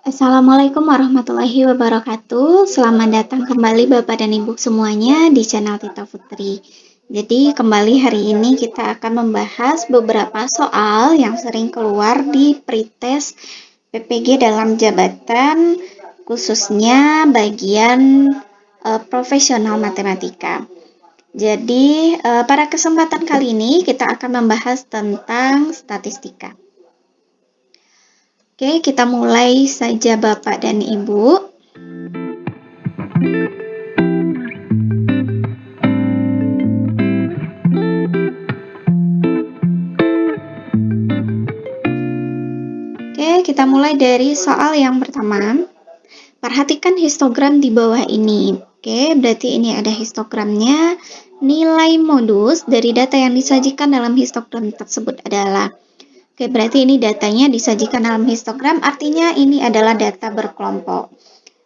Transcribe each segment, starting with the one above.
Assalamualaikum warahmatullahi wabarakatuh. Selamat datang kembali Bapak dan Ibu semuanya di channel Tita Putri. Jadi kembali hari ini kita akan membahas beberapa soal yang sering keluar di pretest PPG dalam jabatan, khususnya bagian profesional matematika. Jadi pada kesempatan kali ini kita akan membahas tentang statistika. Oke, kita mulai saja Bapak dan Ibu. Oke, kita mulai dari soal yang pertama. Perhatikan histogram di bawah ini. Oke, berarti ini ada histogramnya. Nilai modus dari data yang disajikan dalam histogram tersebut adalah. Oke, berarti ini datanya disajikan dalam histogram, artinya ini adalah data berkelompok.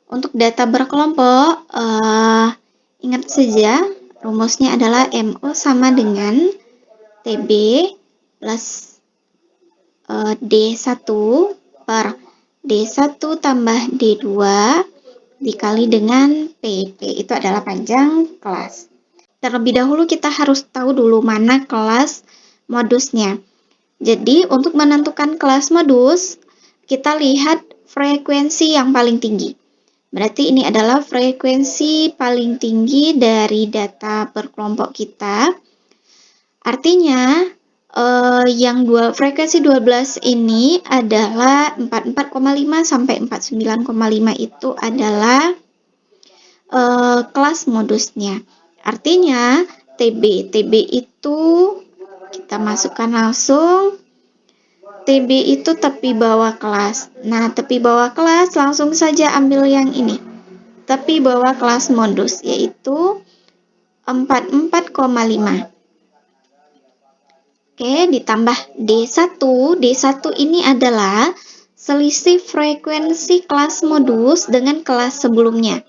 Untuk data berkelompok, ingat saja rumusnya adalah MO sama dengan TB plus D1 per D1 tambah D2 dikali dengan PP, itu adalah panjang kelas. Terlebih dahulu kita harus tahu dulu mana kelas modusnya. Jadi untuk menentukan kelas modus, kita lihat frekuensi yang paling tinggi. Berarti ini adalah frekuensi paling tinggi dari data berkelompok kita. Artinya yang frekuensi 12 ini adalah 44,5 sampai 49,5 itu adalah kelas modusnya. Artinya TB itu kita masukkan langsung. TB itu tepi bawah kelas. Nah, tepi bawah kelas langsung saja ambil yang ini. Tepi bawah kelas modus, yaitu 44,5. Oke, ditambah D1. D1 ini adalah selisih frekuensi kelas modus dengan kelas sebelumnya.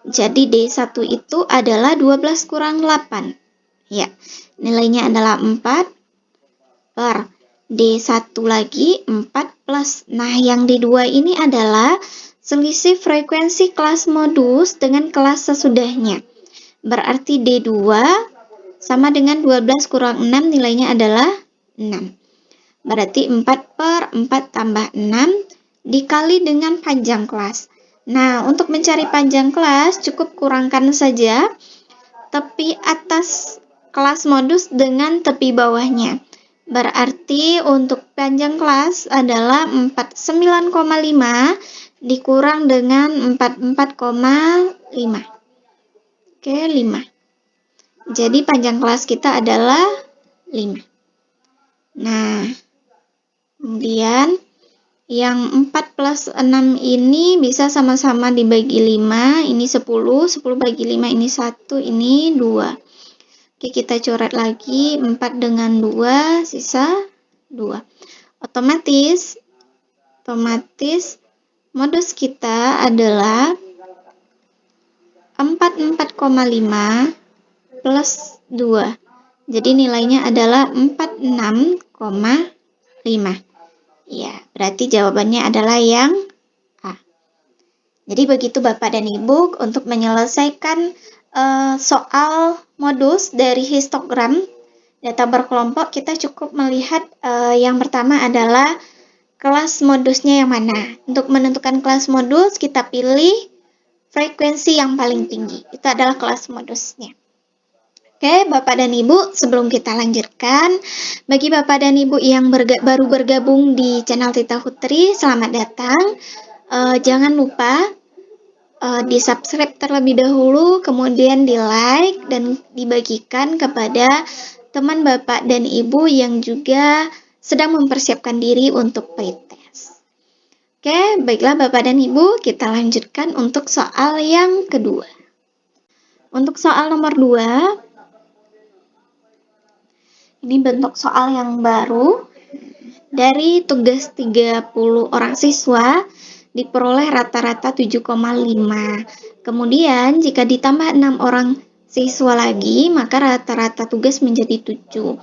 Jadi D1 itu adalah 12 kurang 8. Ya, nilainya adalah 4 per D1 lagi 4 plus. Nah, yang D2 ini adalah selisih frekuensi kelas modus dengan kelas sesudahnya. Berarti D2 sama dengan 12 kurang 6, nilainya adalah 6. Berarti 4 per 4 tambah 6 dikali dengan panjang kelas. Nah, untuk mencari panjang kelas cukup kurangkan saja tepi atas kelas modus dengan tepi bawahnya. Berarti untuk panjang kelas adalah 49,5 dikurang dengan 44,5. Oke, 5. Jadi panjang kelas kita adalah 5. Nah, kemudian yang 4 plus 6 ini bisa sama-sama dibagi 5, ini 10 bagi 5, ini 1, ini 2. Oke, kita coret lagi, 4 dengan 2, sisa 2. Otomatis modus kita adalah 44,5 plus 2. Jadi nilainya adalah 46,5. Ya, berarti jawabannya adalah yang A. Jadi begitu Bapak dan Ibu untuk menyelesaikan soal modus dari histogram data berkelompok, kita cukup melihat yang pertama adalah kelas modusnya yang mana. Untuk menentukan kelas modus, kita pilih frekuensi yang paling tinggi. Itu adalah kelas modusnya. Oke, Bapak dan Ibu, sebelum kita lanjutkan, bagi Bapak dan Ibu yang baru bergabung di channel Tita Putri, selamat datang. Jangan lupa di-subscribe terlebih dahulu, kemudian di-like dan dibagikan kepada teman Bapak dan Ibu yang juga sedang mempersiapkan diri untuk pretest. Oke, baiklah Bapak dan Ibu, kita lanjutkan untuk soal yang kedua. Untuk soal nomor 2, ini bentuk soal yang baru. Dari tugas 30 orang siswa, diperoleh rata-rata 7,5. Kemudian, jika ditambah 6 orang siswa lagi, maka rata-rata tugas menjadi 7.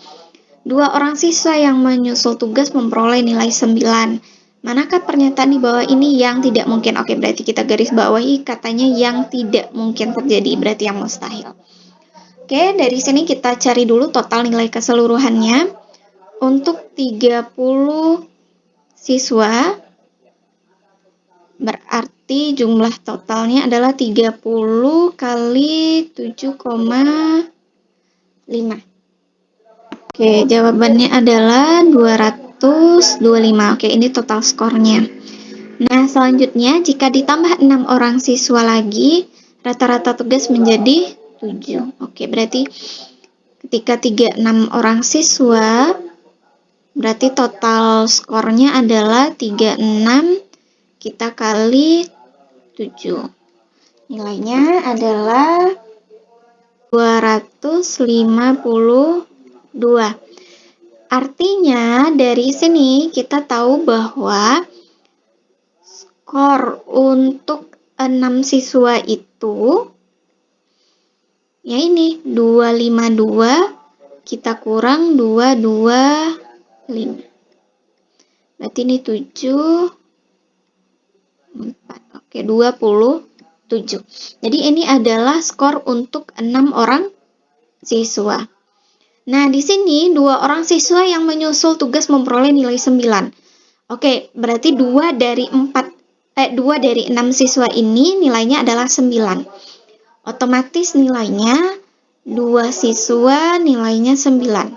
2 orang siswa yang menyusul tugas memperoleh nilai 9. Manakah pernyataan di bawah ini yang tidak mungkin? Oke, berarti kita garis bawahi katanya yang tidak mungkin terjadi, berarti yang mustahil. Oke, dari sini kita cari dulu total nilai keseluruhannya. Untuk 30 siswa, berarti jumlah totalnya adalah 30 kali 7,5. Oke, jawabannya adalah 225. Oke, ini total skornya. Nah, selanjutnya jika ditambah 6 orang siswa lagi, rata-rata tugas menjadi 7. Oke, berarti ketika 36 orang siswa, berarti total skornya adalah 36 kita kali 7. Nilainya adalah 252. Artinya dari sini kita tahu bahwa skor untuk 6 siswa itu ya ini 252 kita kurang 225. Berarti ini 7 4. Oke, 27. Jadi ini adalah skor untuk 6 orang siswa. Nah, di sini 2 orang siswa yang menyusul tugas memperoleh nilai 9. Oke, berarti 2 dari 6 siswa ini nilainya adalah 9. Otomatis nilainya 2 siswa nilainya 9.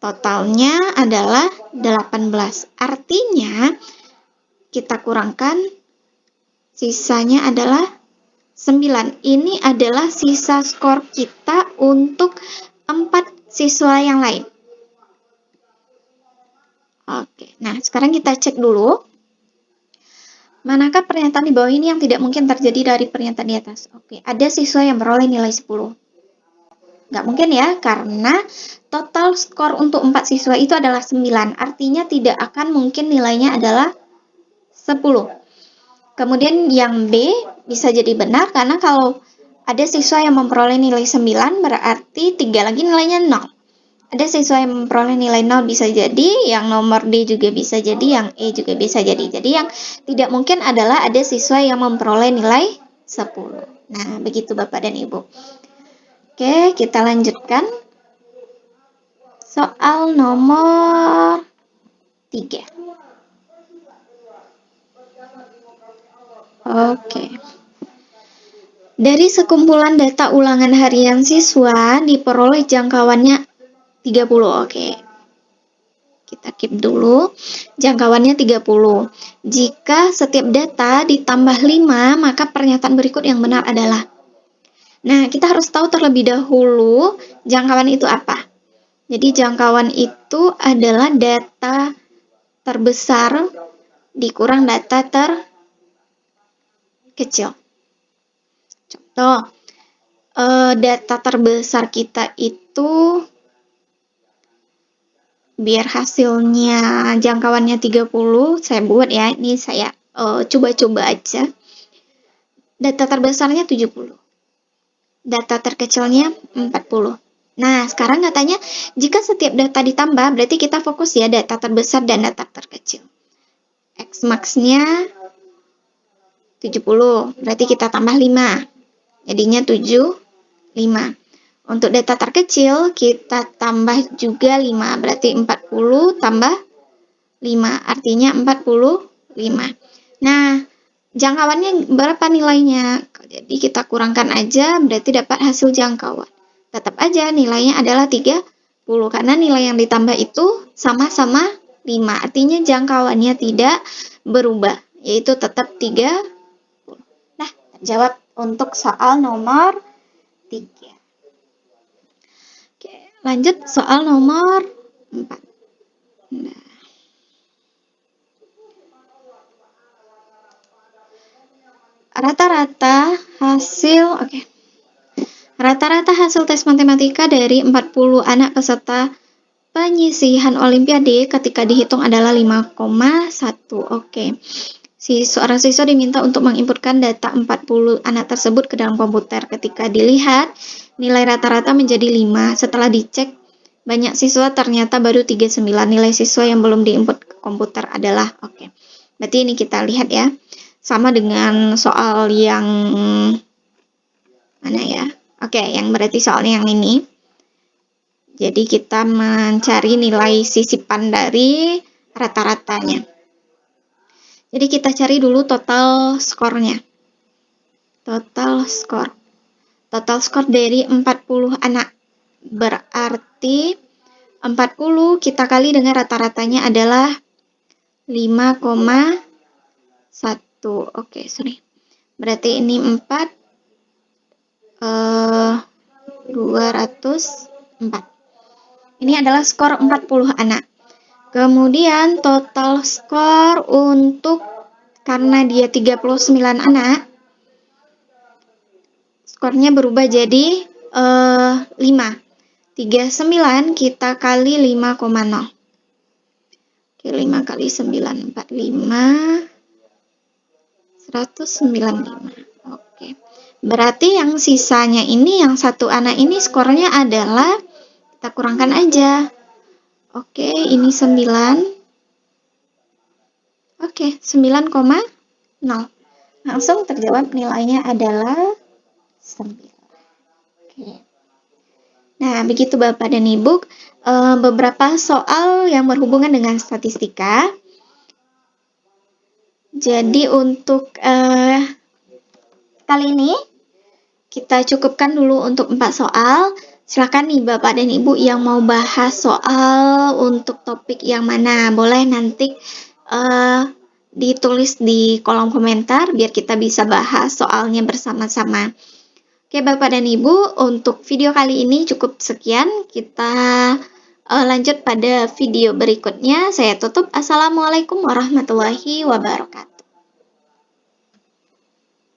Totalnya adalah 18. Artinya kita kurangkan sisanya adalah 9. Ini adalah sisa skor kita untuk 4 siswa yang lain. Oke, nah sekarang kita cek dulu. Manakah pernyataan di bawah ini yang tidak mungkin terjadi dari pernyataan di atas? Oke, ada siswa yang beroleh nilai 10. Nggak mungkin ya, karena total skor untuk 4 siswa itu adalah 9. Artinya tidak akan mungkin nilainya adalah 10. Kemudian yang B bisa jadi benar karena kalau ada siswa yang memperoleh nilai 9 berarti 3 lagi nilainya 0. Ada siswa yang memperoleh nilai 0 bisa jadi, yang nomor D juga bisa jadi, yang E juga bisa jadi. Jadi yang tidak mungkin adalah ada siswa yang memperoleh nilai 10. Nah, begitu Bapak dan Ibu. Oke, kita lanjutkan. Soal nomor 3. Oke. Dari sekumpulan data ulangan harian siswa diperoleh jangkauannya 30. Oke. Kita keep dulu. Jangkauannya 30. Jika setiap data ditambah 5, maka pernyataan berikut yang benar adalah. Nah, kita harus tahu terlebih dahulu jangkauan itu apa. Jadi jangkauan itu adalah data terbesar dikurang data terkecil. Contoh, data terbesar kita itu biar hasilnya jangkauannya 30, saya buat ya, ini saya coba-coba aja. Data terbesarnya 70. Data terkecilnya 40. Nah, sekarang katanya jika setiap data ditambah, berarti kita fokus ya data terbesar dan data terkecil. X max-nya 70, berarti kita tambah 5. Jadinya 75. Untuk data terkecil, kita tambah juga 5, berarti 40 tambah 5, artinya 45. Nah, jangkauannya berapa nilainya? Jadi kita kurangkan aja, berarti dapat hasil jangkauan. Tetap aja nilainya adalah 30, karena nilai yang ditambah itu sama-sama 5, artinya jangkauannya tidak berubah, yaitu tetap 30. Nah, terjawab untuk soal nomor 3. Oke, lanjut soal nomor 4. Nah. Rata-rata hasil tes matematika dari 40 anak peserta penyisihan Olimpiade ketika dihitung adalah 5,1. Oke. Seorang siswa diminta untuk menginputkan data 40 anak tersebut ke dalam komputer. Ketika dilihat, nilai rata-rata menjadi 5. Setelah dicek Banyak siswa ternyata baru 39. Nilai siswa yang belum diinput ke komputer adalah, oke. Berarti ini kita lihat ya. Sama dengan soal yang mana ya? Oke, yang berarti soalnya yang ini. Jadi kita mencari nilai sisipan dari rata-ratanya. Jadi kita cari dulu total skornya. Total skor. Total skor dari 40 anak. Berarti 40 kita kali dengan rata-ratanya adalah 5,1. Oke, sorry. Berarti ini 204. Ini adalah skor 40 anak. Kemudian total skor untuk, karena dia 39 anak, skornya berubah jadi 5. 39 kita kali 5,0. Oke, 5 kali 9, 45, 195. Oke. Berarti yang sisanya ini, yang satu anak ini skornya adalah, kita kurangkan aja. Oke, ini 9. Oke, 9,0. Langsung terjawab nilainya adalah 9. Oke. Nah, begitu Bapak dan Ibu, beberapa soal yang berhubungan dengan statistika. Jadi untuk kali ini, kita cukupkan dulu untuk 4 soal. Silakan nih Bapak dan Ibu yang mau bahas soal untuk topik yang mana. Boleh nanti ditulis di kolom komentar biar kita bisa bahas soalnya bersama-sama. Oke Bapak dan Ibu, untuk video kali ini cukup sekian. Kita lanjut pada video berikutnya. Saya tutup. Assalamualaikum warahmatullahi wabarakatuh.